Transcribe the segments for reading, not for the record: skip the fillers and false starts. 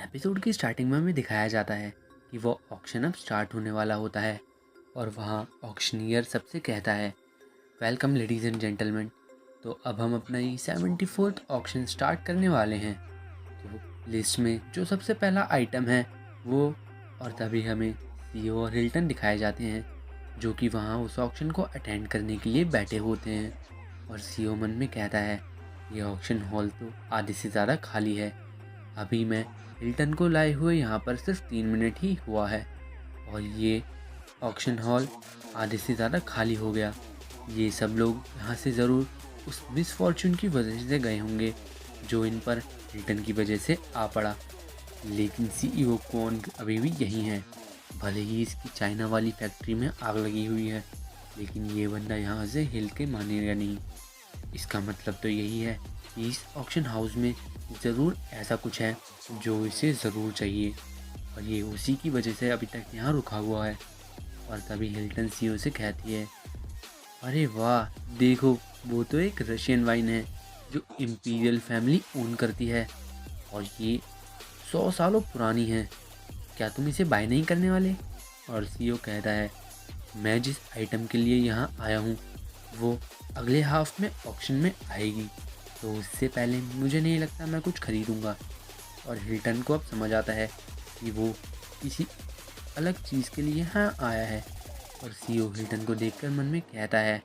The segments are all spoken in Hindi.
एपिसोड की स्टार्टिंग में हमें दिखाया जाता है कि वो ऑक्शन अब स्टार्ट होने वाला होता है और वहाँ ऑक्शनियर सबसे कहता है, वेलकम लेडीज़ एंड जेंटलमैन। तो अब हम अपना ये 74th ऑक्शन स्टार्ट करने वाले हैं। तो लिस्ट में जो सबसे पहला आइटम है वो, और तभी हमें सीईओ और हिल्टन दिखाए जाते हैं जो कि वहाँ उस ऑक्शन को अटेंड करने के लिए बैठे होते हैं। और सीईओ मन में कहता है, ये ऑक्शन हॉल तो आधे से ज़्यादा खाली है। अभी मैं हिल्टन को लाए हुए यहाँ पर सिर्फ 3 मिनट ही हुआ है और ये ऑक्शन हॉल आधे से ज़्यादा खाली हो गया। ये सब लोग यहाँ से ज़रूर उस मिस फॉर्चून की वजह से गए होंगे जो इन पर हिल्टन की वजह से आ पड़ा। लेकिन सीईओ कौन अभी भी यहीं है, भले ही इसकी चाइना वाली फैक्ट्री में आग लगी हुई है, लेकिन ये बंदा यहाँ से हिल के मानेगा नहीं। इसका मतलब तो यही है कि इस ऑक्शन हाउस में ज़रूर ऐसा कुछ है जो इसे ज़रूर चाहिए और ये उसी की वजह से अभी तक यहाँ रुका हुआ है। और तभी हिल्टन सीईओ से कहती है, अरे वाह देखो, वो तो एक रशियन वाइन है जो इम्पीरियल फैमिली ओन करती है और ये 100 सालों पुरानी है। क्या तुम इसे बाय नहीं करने वाले? और सीईओ कहता है, मैं जिस आइटम के लिए यहाँ आया हूँ वो अगले हाफ में ऑक्शन में आएगी, तो उससे पहले मुझे नहीं लगता मैं कुछ खरीदूँगा। और हिल्टन को अब समझ आता है कि वो किसी अलग चीज़ के लिए यहाँ आया है। और सीईओ हिल्टन को देखकर मन में कहता है,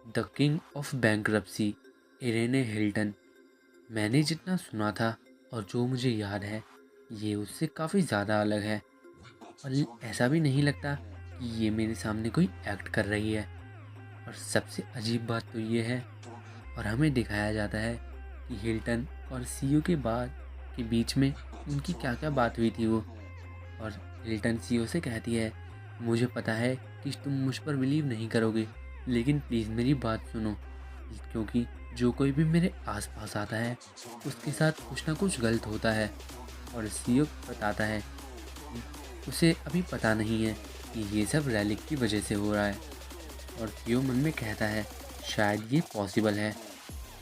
the king of bankruptcy Irene Hilton. मैंने जितना सुना था और जो मुझे याद है ये उससे काफ़ी ज़्यादा अलग है और ऐसा भी नहीं लगता कि ये मेरे सामने कोई एक्ट कर रही है। और सबसे अजीब बात तो ये है, और हमें दिखाया जाता है कि हिल्टन और सीईओ के बाद के बीच में उनकी क्या क्या बात हुई थी वो। और हिल्टन सीईओ से कहती है, मुझे पता है कि तुम मुझ पर बिलीव नहीं करोगे, लेकिन प्लीज़ मेरी बात सुनो, क्योंकि जो कोई भी मेरे आसपास आता है उसके साथ कुछ ना कुछ गलत होता है। और सीईओ बताता है कि उसे अभी पता नहीं है कि ये सब रैलिक की वजह से हो रहा है। और सीईओ मन में कहता है, शायद ये पॉसिबल है,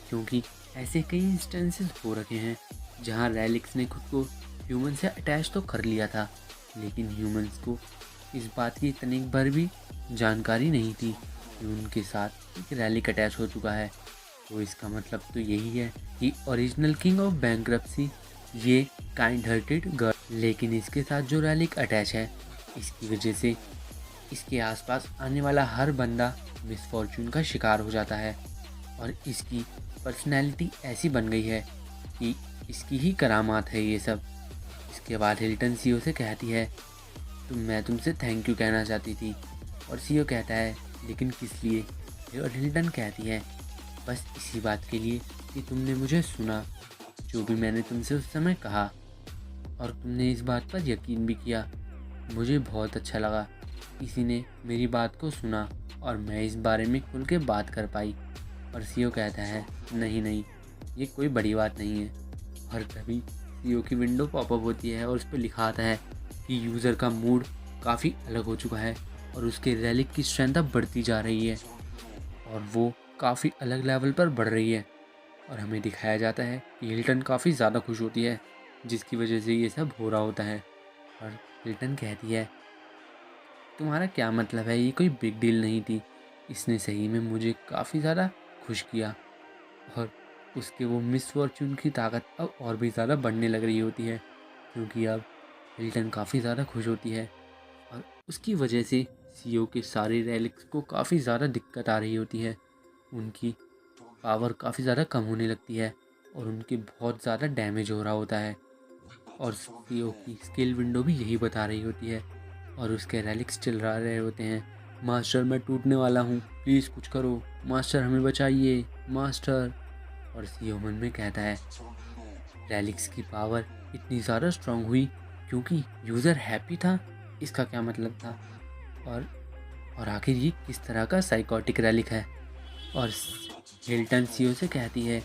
क्योंकि ऐसे कई इंस्टेंसेस हो रखे हैं जहाँ रैलिक्स ने खुद को ह्यूमन से अटैच तो कर लिया था, लेकिन ह्यूमंस को इस बात की तनिक भर भी जानकारी नहीं थी कि उनके साथ एक रैलिक अटैच हो चुका है। तो इसका मतलब तो यही है कि ओरिजिनल किंग ऑफ बैंक्रप्सी ये काइंड हार्टेड गर्ल, लेकिन इसके साथ जो रैलिक अटैच है इसकी वजह से इसके आसपास आने वाला हर बंदा मिसफॉर्चून का शिकार हो जाता है और इसकी पर्सनैलिटी ऐसी बन गई है कि इसकी ही करामात है ये सब। इसके बाद हिल्टन सीईओ से कहती है, मैं तुमसे थैंक यू कहना चाहती थी। और सीईओ कहता है, लेकिन किस लिए? और हिल्टन कहती है, बस इसी बात के लिए कि तुमने मुझे सुना, जो भी मैंने तुमसे उस समय कहा, और तुमने इस बात पर यकीन भी किया। मुझे बहुत अच्छा लगा किसी ने मेरी बात को सुना और मैं इस बारे में खुल के बात कर पाई। और सीईओ कहता है, नहीं नहीं, ये कोई बड़ी बात नहीं है। और तभी सीईओ की विंडो पॉपअप होती है और उस पर लिखा आता है कि यूज़र का मूड काफ़ी अलग हो चुका है और उसके रैलिक की स्ट्रेंथ अब बढ़ती जा रही है और वो काफ़ी अलग लेवल पर बढ़ रही है। और हमें दिखाया जाता है कि हिल्टन काफ़ी ज़्यादा खुश होती है जिसकी वजह से ये सब हो रहा होता है। और हिल्टन कहती है, तुम्हारा क्या मतलब है, ये कोई बिग डील नहीं थी, इसने सही में मुझे काफ़ी ज़्यादा खुश किया। और उसके वो मिस फॉर्चून की ताकत अब और भी ज़्यादा बढ़ने लग रही होती है, क्योंकि अब हिल्टन काफ़ी ज़्यादा खुश होती है और उसकी वजह से सीईओ के सारे रैलिक्स को काफ़ी ज़्यादा दिक्कत आ रही होती है। उनकी पावर काफ़ी ज़्यादा कम होने लगती है और उनके बहुत ज़्यादा डैमेज हो रहा होता है। और सीईओ की स्किल विंडो भी यही बता रही होती है और उसके रैलिक्स चिल्ला रहे होते हैं, मास्टर मैं टूटने वाला हूँ, प्लीज़ कुछ करो, मास्टर हमें बचाइए, मास्टर। और सीईओ मन में कहता है, रैलिक्स की पावर इतनी ज़्यादा स्ट्रांग हुई क्योंकि यूज़र हैप्पी था, इसका क्या मतलब था? और आखिर ये किस तरह का साइकोटिक रैलिक है? और हिल्टन सीईओ से कहती है,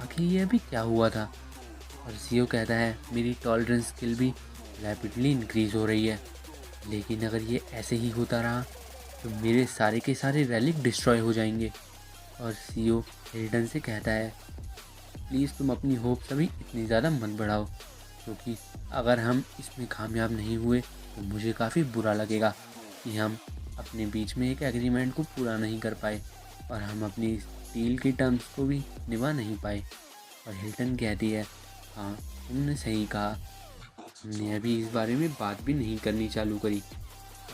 आखिर ये अभी क्या हुआ था? और सीईओ कहता है, मेरी टॉलरेंस स्किल भी रैपिडली इंक्रीज़ हो रही है, लेकिन अगर ये ऐसे ही होता रहा तो मेरे सारे के सारे रैलिक डिस्ट्रॉय हो जाएंगे। और सीईओ हिल्टन से कहता है, प्लीज़ तुम अपनी होप्स अभी इतनी ज़्यादा मत बढ़ाओ, क्योंकि अगर हम इसमें कामयाब नहीं हुए तो मुझे काफ़ी बुरा लगेगा कि हम अपने बीच में एक एग्रीमेंट को पूरा नहीं कर पाए और हम अपनी डील की टर्म्स को भी निभा नहीं पाए। और हिल्टन कहती है, हाँ तुमने सही कहा, हमने अभी इस बारे में बात भी नहीं करनी चालू करी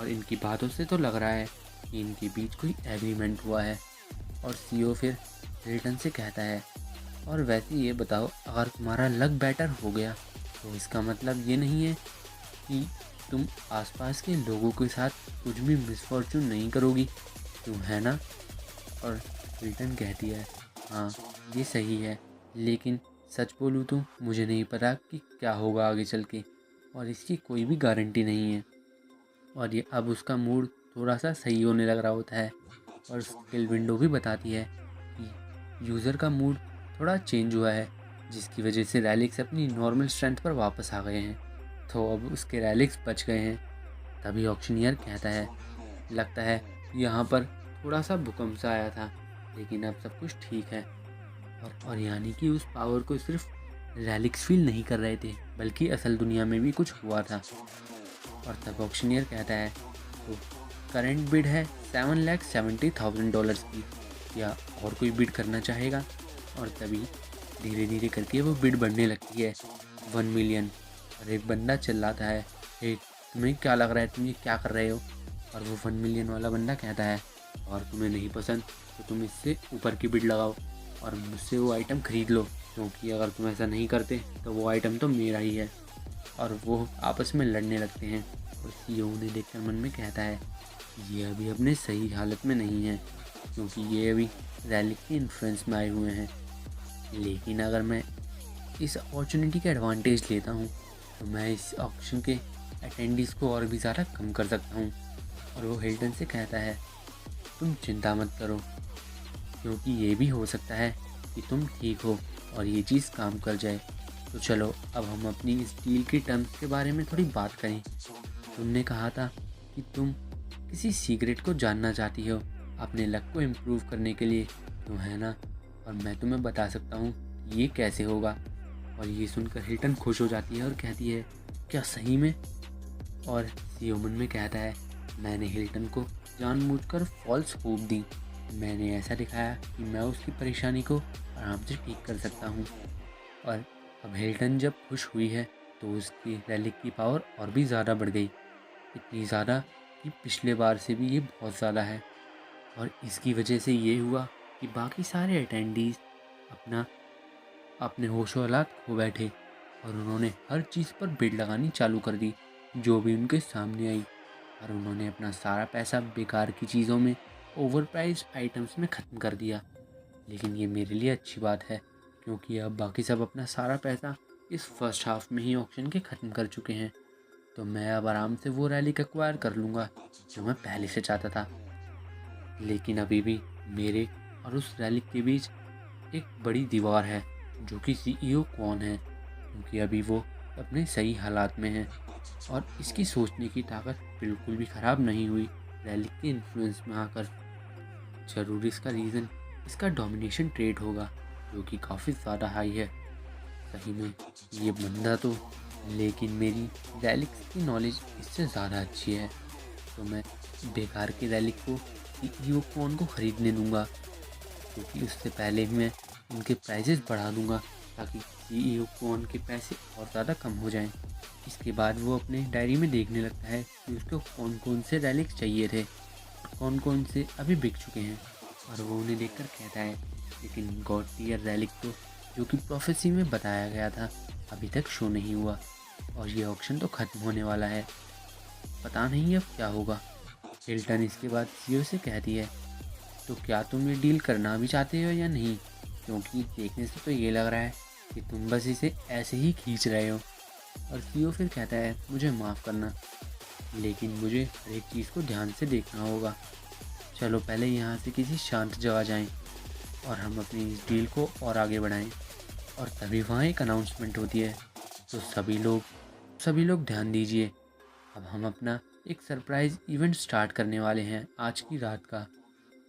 और इनकी बातों से तो लग रहा है कि इनके बीच कोई एग्रीमेंट हुआ है। और सीईओ फिर हिल्टन से कहता है, और वैसे ये बताओ, अगर तुम्हारा लक बेटर हो गया तो इसका मतलब ये नहीं है कि तुम आसपास के लोगों के साथ कुछ भी मिसफॉर्चून नहीं करोगी, क्यों, है ना? और हिल्टन कहती है, हाँ ये सही है, लेकिन सच बोलूँ तो मुझे नहीं पता कि क्या होगा आगे चल के और इसकी कोई भी गारंटी नहीं है। और ये अब उसका मूड थोड़ा सा सही होने लग रहा होता है और स्किल विंडो भी बताती है कि यूज़र का मूड थोड़ा चेंज हुआ है, जिसकी वजह से रैलिक्स अपनी नॉर्मल स्ट्रेंथ पर वापस आ गए हैं। तो अब उसके रैलिक्स बच गए हैं। तभी ऑक्शनियर कहता है, लगता है यहाँ पर थोड़ा सा भूकंप सा आया था, लेकिन अब सब कुछ ठीक है। और यानी कि उस पावर को सिर्फ रैलिक्स फील नहीं कर रहे थे, बल्कि असल दुनिया में भी कुछ हुआ था। और तब ऑक्शनियर कहता है, तो करंट बिड है $7,70,000 की, या और कोई बिड करना चाहेगा? और तभी धीरे धीरे करके वो बिड बढ़ने लगती है, 1 मिलियन। और एक बंदा चिल्लाता है, हे तुम्हें क्या लग रहा है, तुम ये क्या कर रहे हो? और वो 1 मिलियन वाला बंदा कहता है, और तुम्हें नहीं पसंद तो तुम इससे ऊपर की बिड लगाओ और मुझसे वो आइटम खरीद लो, क्योंकि अगर तुम ऐसा नहीं करते तो वो आइटम तो मेरा ही है। और वो आपस में लड़ने लगते हैं और सीईओ उन्हें देखकर मन में कहता है, ये अभी अपने सही हालत में नहीं है, क्योंकि ये अभी रैलिक के इन्फ्लुएंस में आए हुए हैं। लेकिन अगर मैं इस अपॉर्चुनिटी का एडवांटेज लेता हूँ तो मैं इस ऑक्शन के अटेंडीज़ को और भी ज़्यादा कम कर सकता हूँ। और वो हिल्टन से कहता है, तुम चिंता मत करो, क्योंकि ये भी हो सकता है कि तुम ठीक हो और ये चीज़ काम कर जाए। तो चलो अब हम अपनी इस डील की टर्म्स के बारे में थोड़ी बात करें। तुमने कहा था कि तुम किसी सीक्रेट को जानना चाहती हो अपने लक को इम्प्रूव करने के लिए, तो है ना? और मैं तुम्हें बता सकता हूँ ये कैसे होगा। और ये सुनकर हिल्टन खुश हो जाती है और कहती है, क्या सही में? और सीईओ मन में कहता है, मैंने हिल्टन को जानबूझकर फॉल्स होप दी, मैंने ऐसा दिखाया कि मैं उसकी परेशानी को आराम से ठीक कर सकता हूँ। और अब हिल्टन जब खुश हुई है तो उसकी रैलिक की पावर और भी ज़्यादा बढ़ गई, इतनी ज़्यादा कि पिछले बार से भी ये बहुत ज़्यादा है। और इसकी वजह से ये हुआ कि बाकी सारे अटेंडीज़ अपना अपने होशो हवास खो बैठे और उन्होंने हर चीज़ पर बिड लगानी चालू कर दी जो भी उनके सामने आई। और उन्होंने अपना सारा पैसा बेकार की चीज़ों में, ओवर प्राइज्ड आइटम्स में ख़त्म कर दिया। लेकिन ये मेरे लिए अच्छी बात है, क्योंकि अब बाकी सब अपना सारा पैसा इस फर्स्ट हाफ में ही ऑक्शन के ख़त्म कर चुके हैं। तो मैं अब आराम से वो रैलिक एक्वायर कर लूँगा जो मैं पहले से चाहता था। लेकिन अभी भी मेरे और उस रैलिक के बीच एक बड़ी दीवार है, जो कि सीईओ कौन है, क्योंकि अभी वो अपने सही हालात में है और इसकी सोचने की ताकत बिल्कुल भी ख़राब नहीं हुई रैलिक के इन्फ्लुएंस में आकर। ज़रूर इसका रीज़न इसका डोमिनेशन ट्रेड होगा, जो कि काफ़ी ज़्यादा हाई है। सही में ये बंदा तो, लेकिन मेरी रैलिक्स की नॉलेज इससे ज़्यादा अच्छी है, तो मैं बेकार के रैलिक को सीईओ कौन को ख़रीदने दूंगा, क्योंकि उससे पहले ही मैं उनके प्राइजेस बढ़ा दूंगा ताकि सीईओ कौन के पैसे और ज़्यादा कम हो जाएं। इसके बाद वो अपने डायरी में देखने लगता है कि उसको कौन कौन से रैलिक्स चाहिए थे, कौन कौन से अभी बिक चुके हैं। और वो उन्हें देखकर कहता है, लेकिन गॉड टियर रैलिक तो, जो कि प्रोफेसी में बताया गया था, अभी तक शो नहीं हुआ और ये ऑक्शन तो ख़त्म होने वाला है, पता नहीं अब क्या होगा। हिल्टन इसके बाद सीईओ से कहती है, तो क्या तुम ये डील करना भी चाहते हो या नहीं, क्योंकि देखने से तो ये लग रहा है कि तुम बस इसे ऐसे ही खींच रहे हो। और सीईओ फिर कहता है, मुझे माफ़ करना, लेकिन मुझे हर एक चीज़ को ध्यान से देखना होगा। चलो पहले यहाँ से किसी शांत जगह जाएं और हम अपनी इस डील को और आगे बढ़ाएं। और तभी वहाँ एक अनाउंसमेंट होती है, तो सभी लोग ध्यान दीजिए, अब हम अपना एक सरप्राइज़ इवेंट स्टार्ट करने वाले हैं आज की रात का,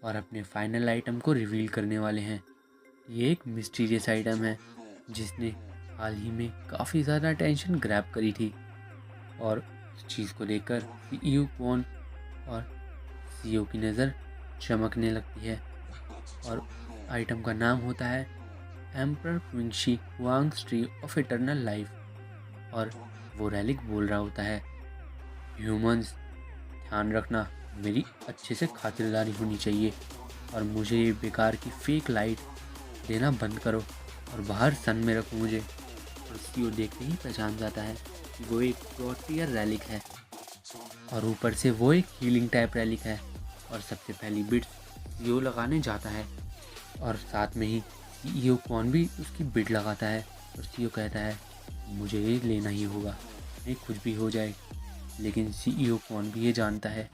और अपने फाइनल आइटम को रिवील करने वाले हैं। ये एक मिस्टीरियस आइटम है जिसने हाल ही में काफ़ी ज़्यादा अटेंशन ग्रैब करी थी और इस चीज़ को लेकर सीईओ क्वान और सीईओ की नज़र चमकने लगती है और आइटम का नाम होता है emperor Qinshi Huang's tree of eternal life. और वो रैलिक बोल रहा होता है, ह्यूमंस, ध्यान रखना, मेरी अच्छे से खातिरदारी होनी चाहिए और मुझे ये बेकार की फेक लाइट देना बंद करो और बाहर सन में रखो मुझे। और सीईओ देखते ही पहचान जाता है कि वो एक फ्रॉटियर रैलिक है और ऊपर से वो एक हीलिंग टाइप रैलिक है और सबसे पहली बिट्स सीईओ लगाने जाता है और साथ में ही सीईओ कौन भी उसकी बिट लगाता है और सीईओ कहता है मुझे ये लेना ही होगा, नहीं कुछ भी हो जाए। लेकिन सीईओ कौन भी ये जानता है